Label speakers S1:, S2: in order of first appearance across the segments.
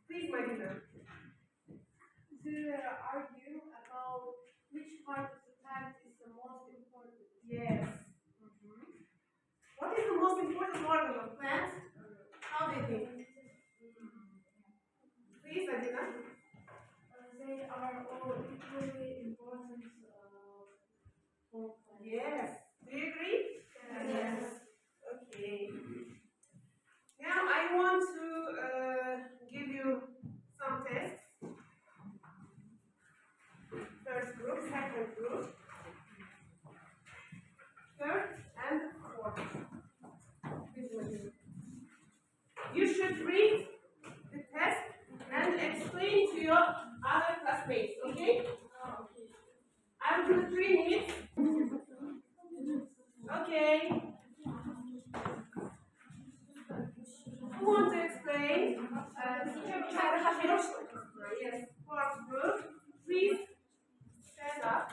S1: Please, Marina.
S2: To argue about which part of the plant is the most important.
S1: Yes. What is the most important organ of plants? How do you think? Please, Marina.
S2: They are all equally important for plants.
S1: Yes. Do you agree?
S2: Yes.
S1: Okay. Now I want to give you some tests. First group, second group, third and fourth. You should read the test and explain to your other classmates, okay? I will do 3 minutes. Okay. Who wants to explain? Yes, fourth group. Please stand up.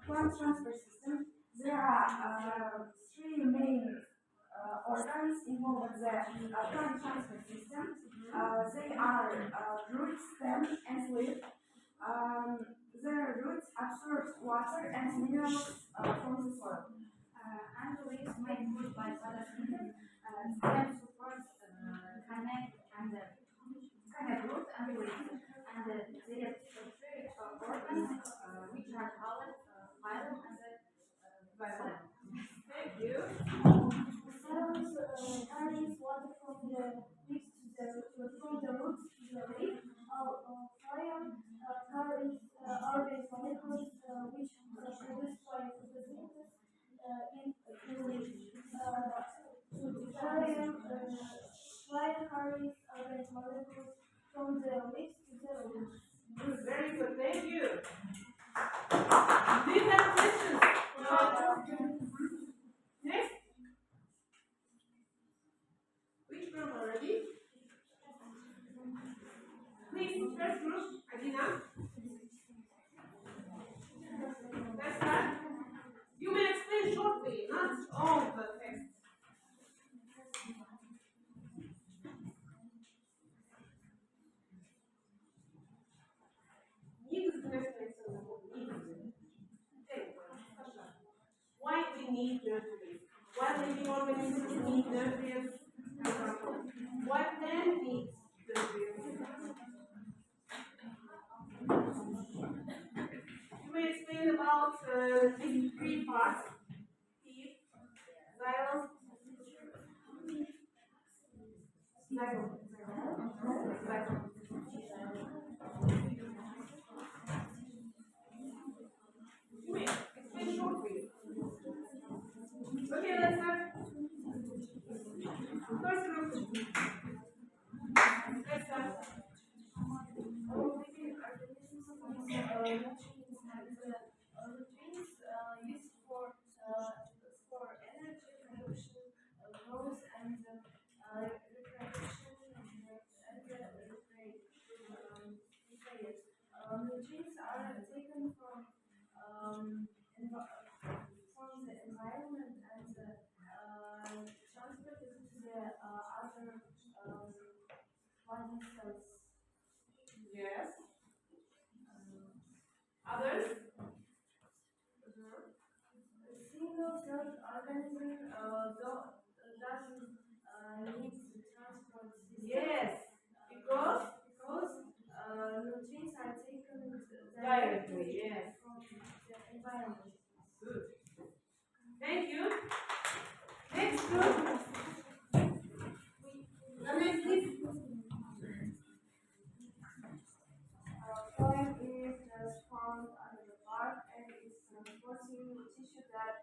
S3: Plant transfer system. There are 3 main organs involved in the plant transfer system. They are root, stem, and leaf. The roots absorb water and minerals from the soil. And the leaves make food by photosynthesis. Stem supports connect root and leaves. And there are 3 organs which are called phylum and phylum.
S1: Thank you.
S2: Cells carries water from the leaves from the roots to the leaf. Phylum carries organic molecules which are produced by photosynthesis in the leaf. Phylum carries organic molecules from the leaves to the leaf.
S1: Good, very good. Thank you. Do you have questions? Next. Which group already? Please, first group, Adina. That's right. You may explain shortly, not all the text. Why we need nutrients? Why living organisms need nutrients? What plant needs nutrients? You may explain about these 3 parts: seed, xylem, You may explain shortly. Okay, let's start. First group. Let's start.
S2: Nutrients used for energy production, growth, and reproduction nutrients are taken from the environment and transported to the other body cells.
S1: Yes. Others?
S2: A single-celled organism doesn't need to transport this.
S1: Yes. Because
S2: Nutrients are taken
S1: directly, yes.
S2: from the environment.
S1: Good. Thank you. Next group. Lamia, please.
S3: Phylum is found under the bark and is transporting tissue that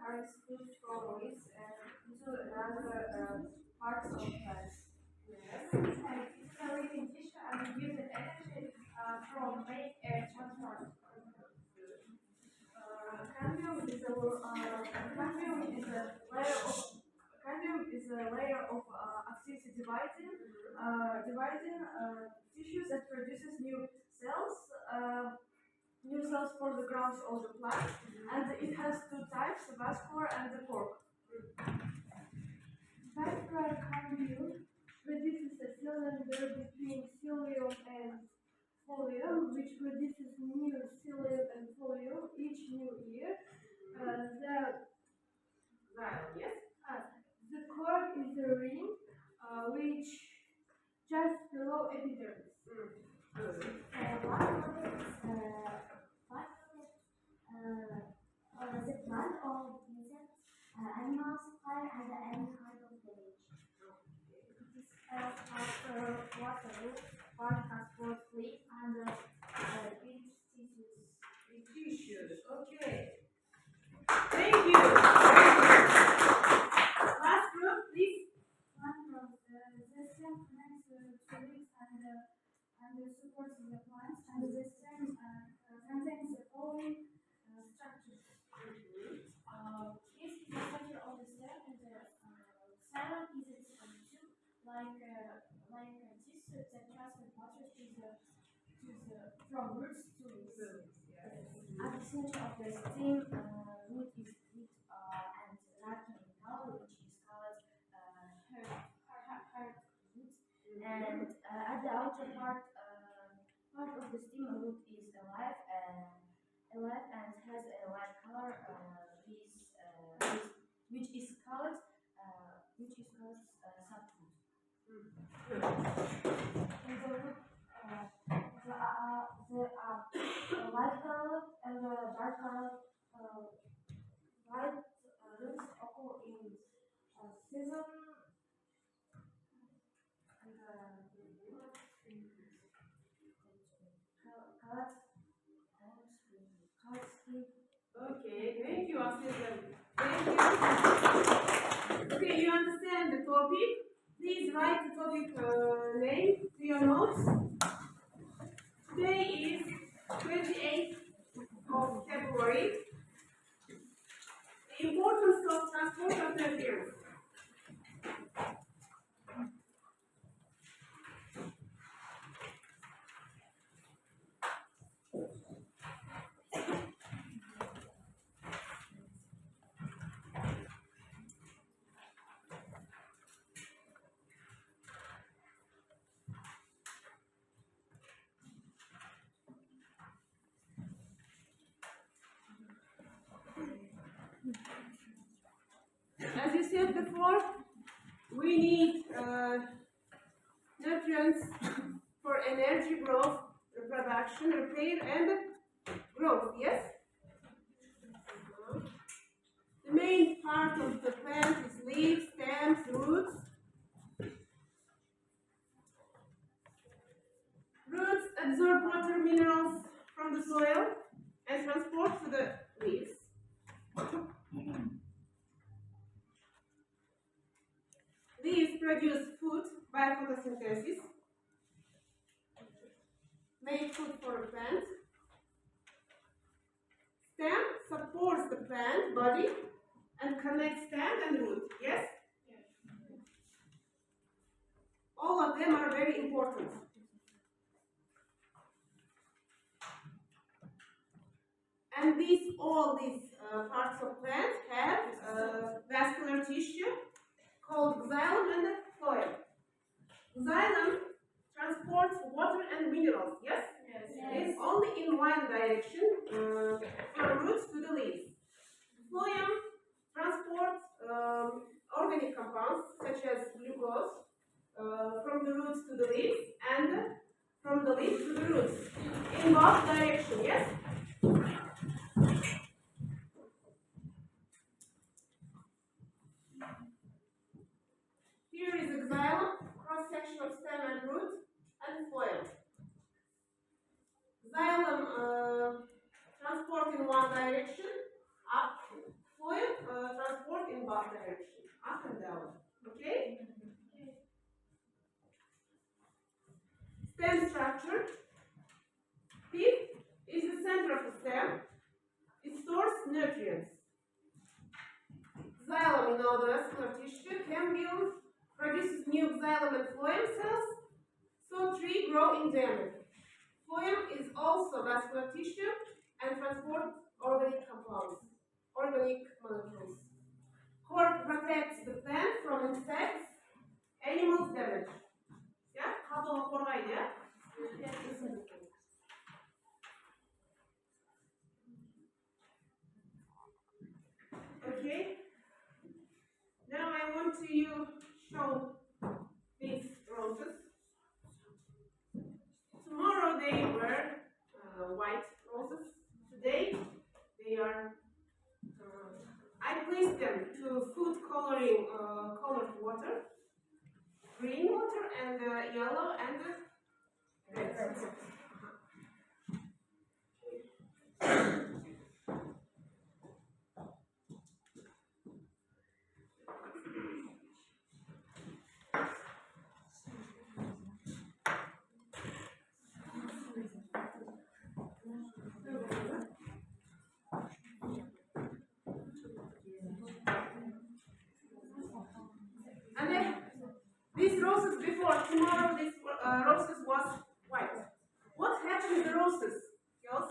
S3: carries food from leaves into another part of plants.
S1: Yes.
S3: And it is a living tissue and uses energy from make air transport. Cambium is a layer of axis dividing tissues that produces new cells. New
S2: cells for the growth of the plant, and it has two types, the vascular and the cork. Vascular cilium produces a cylinder between cilium and folium, which produces new cilium and folium each new year. The cork is a ring which just below epidermis.
S4: The plant of insects, animals, fire, and any kind of damage. This water, part has both leaf and its tissues.
S1: Okay. Thank you. Last group, please.
S2: One from the stem connects to leaves and supports the plants, and the stem contains the following structures. This is the structure of the stem, and the xylem is its tube, like this that transfers water from roots to leaves. At the center of the stem, root is deep and lacking in color, which is called heart root. And at the outer part of the stem, root is alive and has a white color, which is called subroot. And the root, the light color and the dark color white roots occur in season and colored skin.
S1: Okay, thank you, Asya. Thank you. Okay, you understand the topic? Please write the topic name to your notes. Today is 28th of February. The importance of transport of nutrients. As you said before, we need nutrients for energy growth, reproduction, repair, and growth, yes? The main part of the plant is leaves, stems, roots. Roots absorb water, minerals from the soil and transport to the leaves. Leaves produce food by photosynthesis, make food for a plant. Stem supports the plant body and connects stem and root, yes? All of them are very important. And all these parts of plant have vascular tissue called xylem and phloem. Xylem transports water and minerals, yes?
S2: Yes.
S1: It's only in one direction, from roots to the leaves. Phloem transports organic compounds such as glucose from the roots to the leaves and from the leaves to the roots in both directions, yes? Here is a xylem, cross-section of stem and root, and phloem. Xylem transport in one direction, up. Phloem transport in both directions, up and down. Okay? Stem structure. Pith is the center of the stem. It stores nutrients. Xylem in all the vascular tissue, cambium produces new xylem and phloem cells, so trees grow in diameter. Phloem is also vascular tissue and and transport organic compounds, organic molecules. Cork protects the plant from insects, animals damage. Yeah, how to provide, yeah? Okay. Now I want to show these roses. Tomorrow they were white roses. Today they are. I placed them to food coloring, colored water, green water, and yellow and red. And then these roses before, tomorrow this roses was white. What happened to the roses? Girls?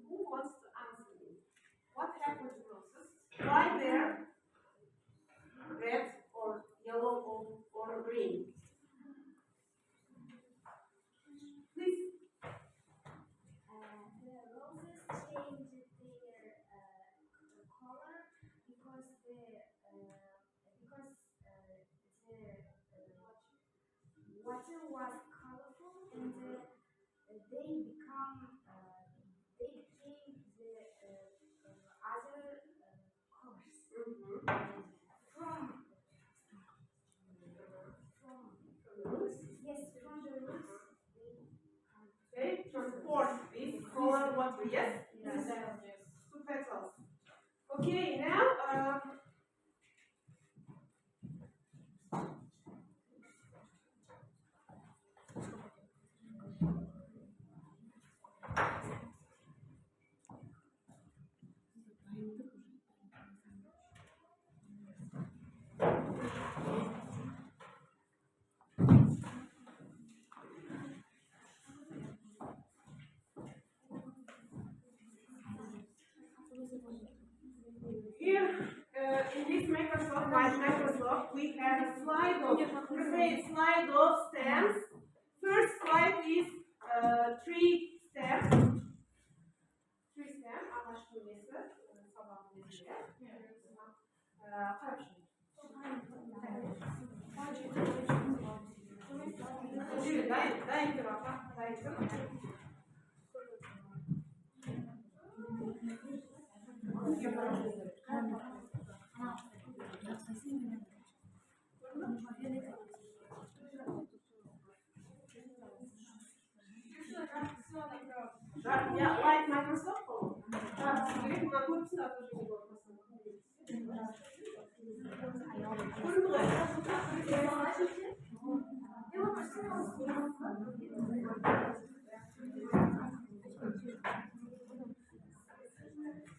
S1: Who wants to answer me? What happened to roses? Why they're red or yellow or green? Please.
S4: The roses changed their color because the water was colorful and they became the other colors. From the roots.
S1: Okay, transport this color water, yes? Yes. Two petals. Okay, now here in this Microsoft, we have a slide of stems. First slide is 3 stems. 3 stems. Ağaçın nesi? Sabahın nesi? Yeah, like Microsoft.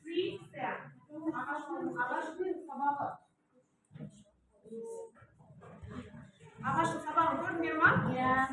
S1: Three steps. Ağaçın sabağı. Ağaçın sabağı görünüyor mu?
S4: Yeah.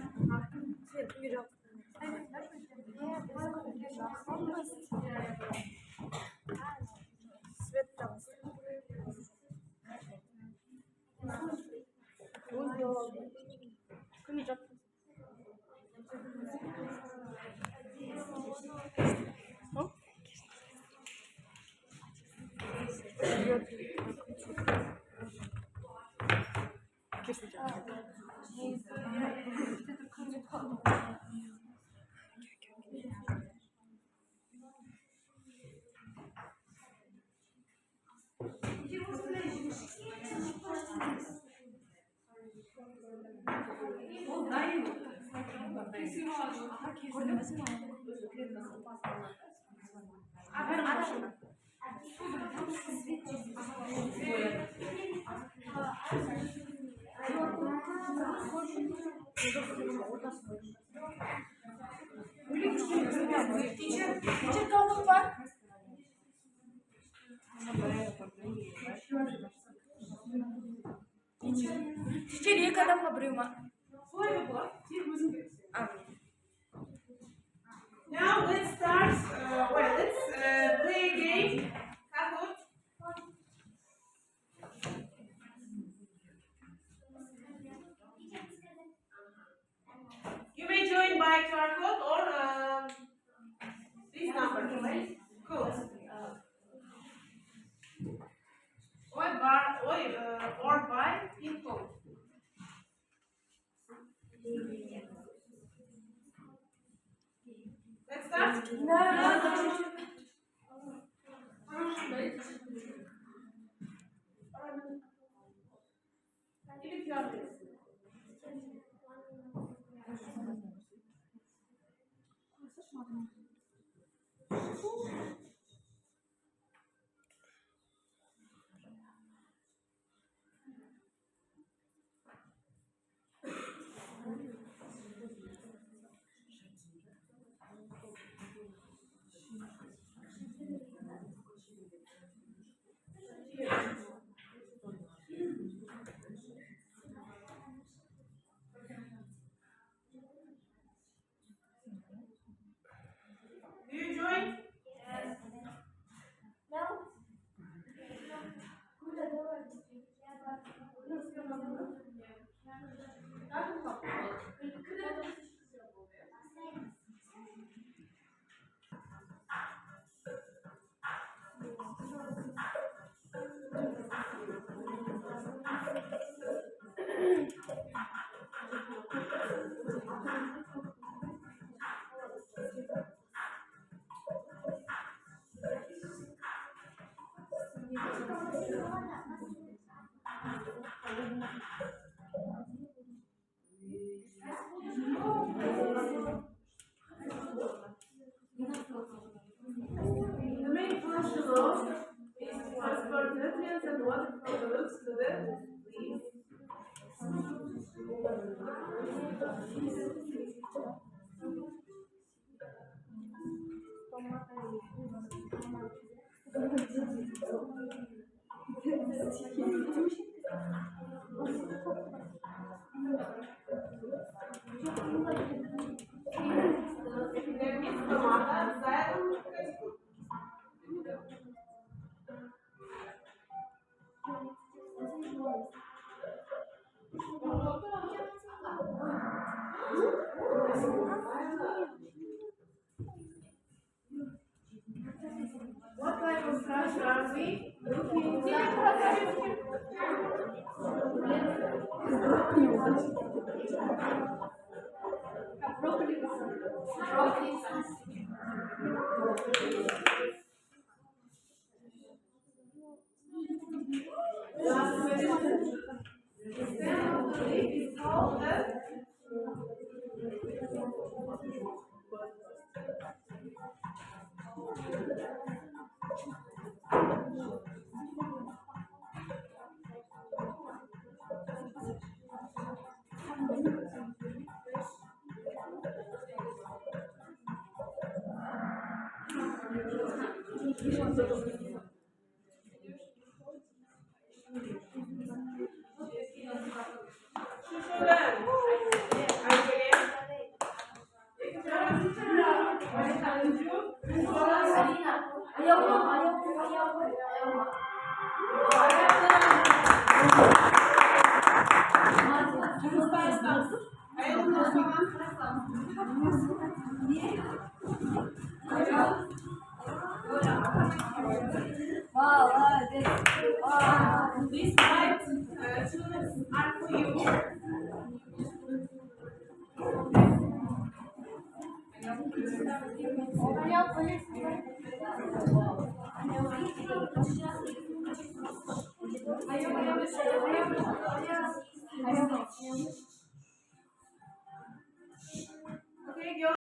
S3: Teacher екі адамға біреу ма?
S1: Солай да болады, тек өзің керексің.
S3: Амин.
S1: Now let's start, let's play a game. Kahoot. You may join by QR code or this number, right? Cool. Or by info. Let's start. Или QR code. Do you join?
S2: Yes. No.
S1: The main function of is to transport nutrients and water from the roots to the leaves. Эпидермис, томата, зайром, кайску. What type of structure are we looking The stem of the leaf is called the These five students are for you.